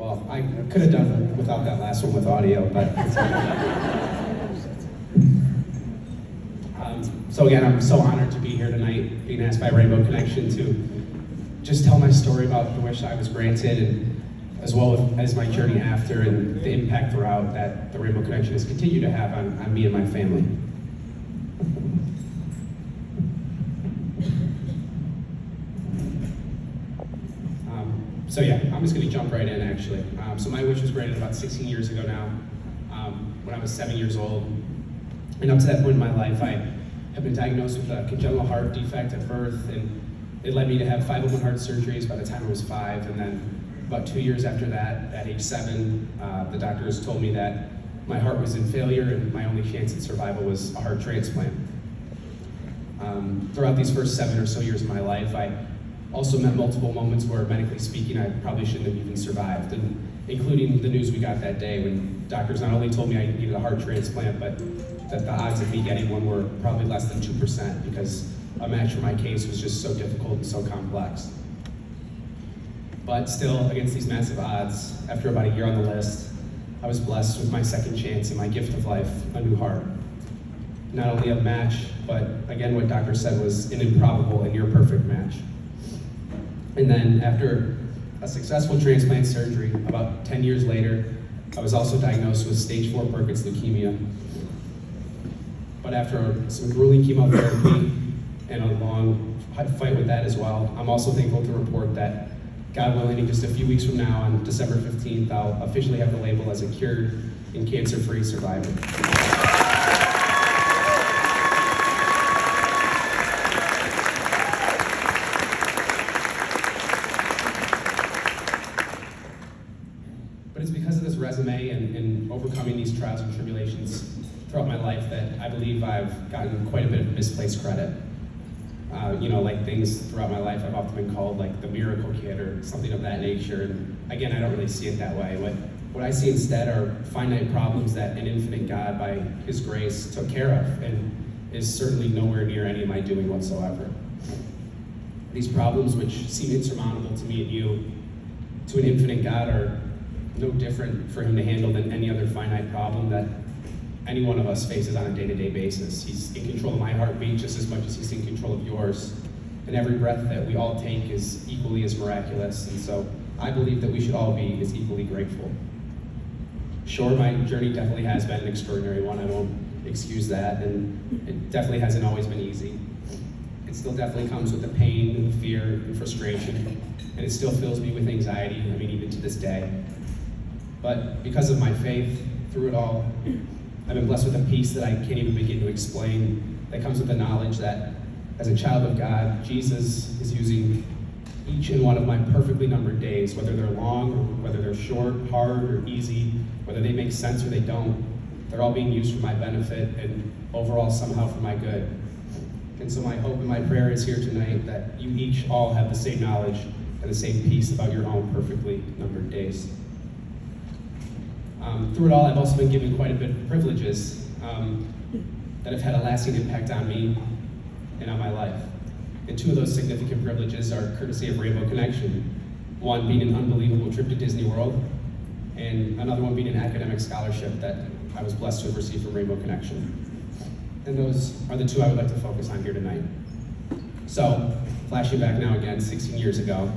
Well, I could have done without that last one with audio, but. So again, I'm so honored to be here tonight, being asked by Rainbow Connection to just tell my story about the wish I was granted, and as well as my journey after and the impact throughout that the Rainbow Connection has continued to have on me and my family. So yeah, I'm just going to jump right in actually. So my wish was granted about 16 years ago now, when I was 7 years old. And up to that point in my life, I had been diagnosed with a congenital heart defect at birth, and it led me to have 5 open heart surgeries by the time I was 5. And then about 2 years after that, at age 7, the doctors told me that my heart was in failure and my only chance at survival was a heart transplant. Throughout these first 7 or so years of my life, I also met multiple moments where, medically speaking, I probably shouldn't have even survived, and including the news we got that day when doctors not only told me I needed a heart transplant, but that the odds of me getting one were probably less than 2% because a match for my case was just so difficult and so complex. But still, against these massive odds, after about a year on the list, I was blessed with my second chance and my gift of life, a new heart. Not only a match, but again, what doctors said was an improbable and near perfect match. And then after a successful transplant surgery, about 10 years later, I was also diagnosed with stage 4 Burkitt's leukemia. But after some grueling chemotherapy and a long fight with that as well, I'm also thankful to report that, God willing, in just a few weeks from now, on December 15th, I'll officially have the label as a cured and cancer-free survivor. But it's because of this resume and overcoming these trials and tribulations throughout my life that I believe I've gotten quite a bit of misplaced credit. Like things throughout my life I've often been called like the miracle kid or something of that nature. And again, I don't really see it that way. What I see instead are finite problems that an infinite God, by His grace, took care of and is certainly nowhere near any of my doing whatsoever. These problems, which seem insurmountable to me and you, to an infinite God are no different for Him to handle than any other finite problem that any one of us faces on a day-to-day basis. He's in control of my heartbeat just as much as He's in control of yours. And every breath that we all take is equally as miraculous. And so I believe that we should all be as equally grateful. Sure, my journey definitely has been an extraordinary one. I won't excuse that. And it definitely hasn't always been easy. It still definitely comes with the pain and the fear and frustration. And it still fills me with anxiety, even to this day. But because of my faith through it all, I've been blessed with a peace that I can't even begin to explain, that comes with the knowledge that as a child of God, Jesus is using each and one of my perfectly numbered days, whether they're long or whether they're short, hard or easy, whether they make sense or they don't. They're all being used for my benefit and overall somehow for my good. And so my hope and my prayer is here tonight that you each all have the same knowledge and the same peace about your own perfectly numbered days. Through it all, I've also been given quite a bit of privileges that have had a lasting impact on me and on my life. And 2 of those significant privileges are courtesy of Rainbow Connection. One being an unbelievable trip to Disney World, and another one being an academic scholarship that I was blessed to have received from Rainbow Connection. And those are the 2 I would like to focus on here tonight. So, flashing back now again, 16 years ago,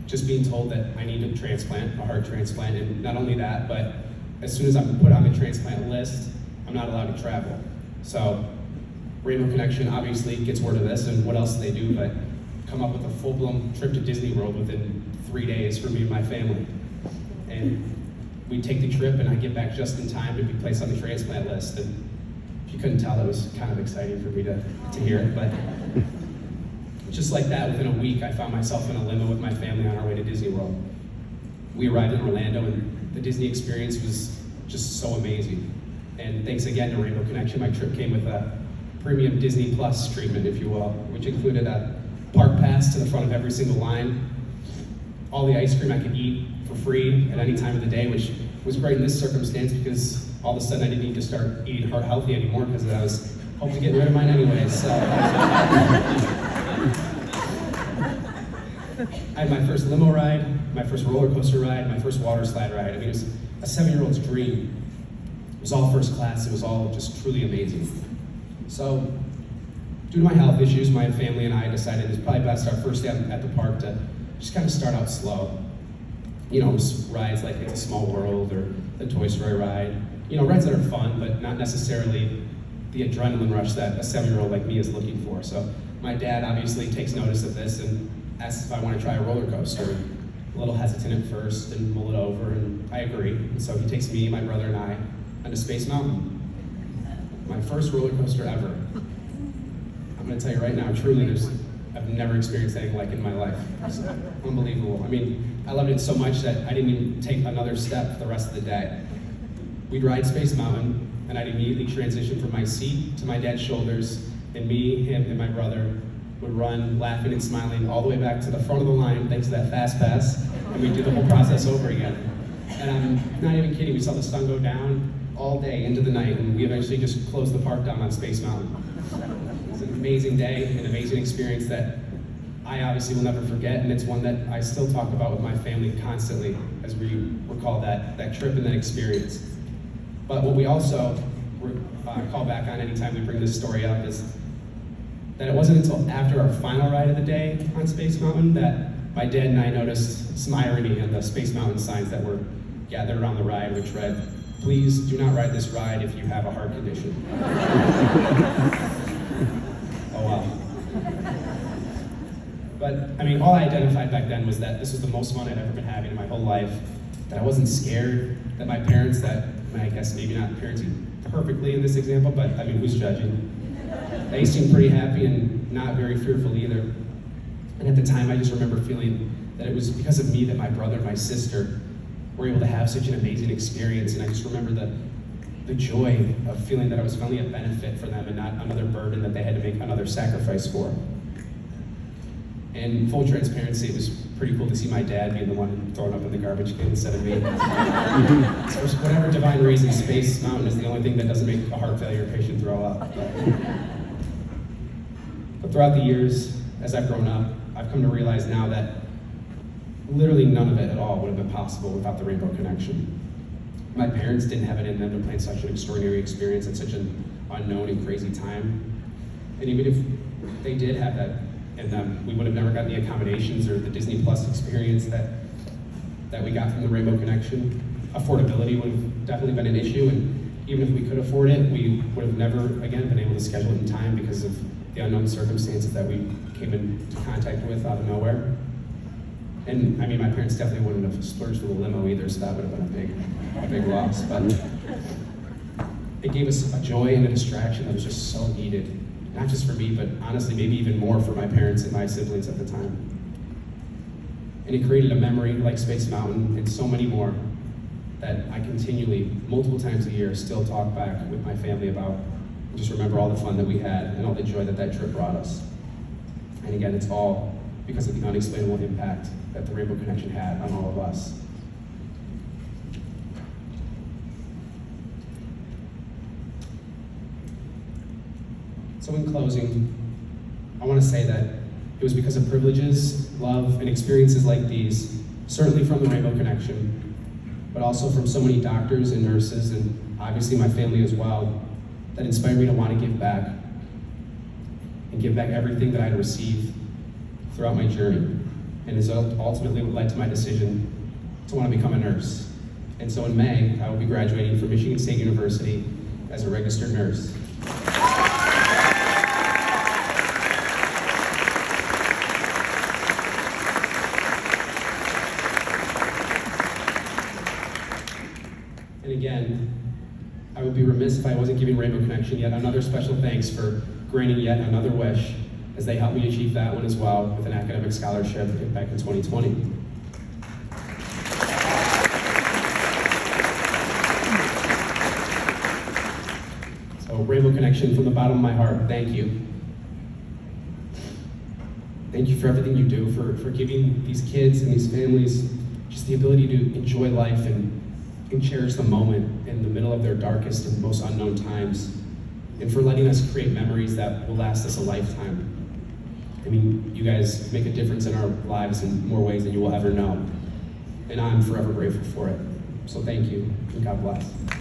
just being told that I need a transplant, a heart transplant, and not only that, but as soon as I'm put on the transplant list, I'm not allowed to travel. So Rainbow Connection obviously gets word of this, and what else do they do but come up with a full-blown trip to Disney World within 3 days for me and my family. And we take the trip, and I get back just in time to be placed on the transplant list. And if you couldn't tell, that was kind of exciting for me to hear it, but just like that, within a week, I found myself in a limo with my family on our way to Disney World. We arrived in Orlando, and the Disney experience was just so amazing. And thanks again to Rainbow Connection, my trip came with a premium Disney Plus treatment, if you will, which included a park pass to the front of every single line, all the ice cream I could eat for free at any time of the day, which was great in this circumstance because all of a sudden I didn't need to start eating heart healthy anymore because I was hopefully getting rid of mine anyways. So. I had my first limo ride, my first roller coaster ride, my first water slide ride. I mean, it was a 7-year-old's dream. It was all first class. It was all just truly amazing. So, due to my health issues, my family and I decided it's probably best our first day at the park to just kind of start out slow. You know, rides like It's a Small World or the Toy Story ride. You know, rides that are fun, but not necessarily the adrenaline rush that a 7-year-old like me is looking for. So my dad obviously takes notice of this and asks if I want to try a roller coaster. A little hesitant at first and mull it over, and I agree. And so he takes me, my brother, and I onto Space Mountain. My first roller coaster ever. I'm going to tell you right now, truly, I've never experienced anything like it in my life. It's unbelievable. I mean, I loved it so much that I didn't even take another step for the rest of the day. We'd ride Space Mountain, and I'd immediately transition from my seat to my dad's shoulders, and me, him, and my brother would run, laughing and smiling, all the way back to the front of the line, thanks to that fast pass, and we'd do the whole process over again. And I'm not even kidding, we saw the sun go down all day into the night, and we eventually just closed the park down on Space Mountain. It was an amazing day, an amazing experience that I obviously will never forget, and it's one that I still talk about with my family constantly as we recall that trip and that experience. But what we also call back on anytime we bring this story up is that it wasn't until after our final ride of the day on Space Mountain that my dad and I noticed some irony in the Space Mountain signs that were gathered around the ride, which read, "Please do not ride this ride if you have a heart condition." Oh well. But, I mean, all I identified back then was that this was the most fun I'd ever been having in my whole life, that I wasn't scared, that my parents, I guess maybe not parenting perfectly in this example, but I mean, who's judging? They seemed pretty happy and not very fearful either. And at the time, I just remember feeling that it was because of me that my brother and my sister were able to have such an amazing experience. And I just remember the joy of feeling that I was finally a benefit for them and not another burden that they had to make another sacrifice for. And full transparency, it was pretty cool to see my dad being the one throwing up in the garbage can instead of me. So for whatever divine reason, Space Mountain is the only thing that doesn't make a heart failure patient throw up. But throughout the years, as I've grown up, I've come to realize now that literally none of it at all would have been possible without the Rainbow Connection. My parents didn't have it in them to plan such an extraordinary experience at such an unknown and crazy time. And even if they did have that in them, we would have never gotten the accommodations or the Disney Plus experience that we got from the Rainbow Connection. Affordability would have definitely been an issue, and even if we could afford it, we would have never, again, been able to schedule it in time because of the unknown circumstances that we came into contact with out of nowhere. And I mean, my parents definitely wouldn't have splurged for the limo either, so that would have been a big loss. But it gave us a joy and a distraction that was just so needed. Not just for me, but honestly, maybe even more for my parents and my siblings at the time. And it created a memory like Space Mountain and so many more that I continually, multiple times a year, still talk back with my family about. Just remember all the fun that we had and all the joy that trip brought us. And again, it's all because of the unexplainable impact that the Rainbow Connection had on all of us. So in closing, I want to say that it was because of privileges, love, and experiences like these, certainly from the Rainbow Connection, but also from so many doctors and nurses, and obviously my family as well, that inspired me to want to give back, and give back everything that I had received throughout my journey, and is ultimately what led to my decision to want to become a nurse. And so in May, I will be graduating from Michigan State University as a registered nurse. And again, I would be remiss if I wasn't giving Rainbow Connection yet another special thanks for granting yet another wish, as they helped me achieve that one as well with an academic scholarship back in 2020. So Rainbow Connection, from the bottom of my heart, thank you. Thank you for everything you do, for giving these kids and these families just the ability to enjoy life and cherish the moment in the middle of their darkest and most unknown times, and for letting us create memories that will last us a lifetime. I mean, you guys make a difference in our lives in more ways than you will ever know. And I'm forever grateful for it. So thank you, and God bless.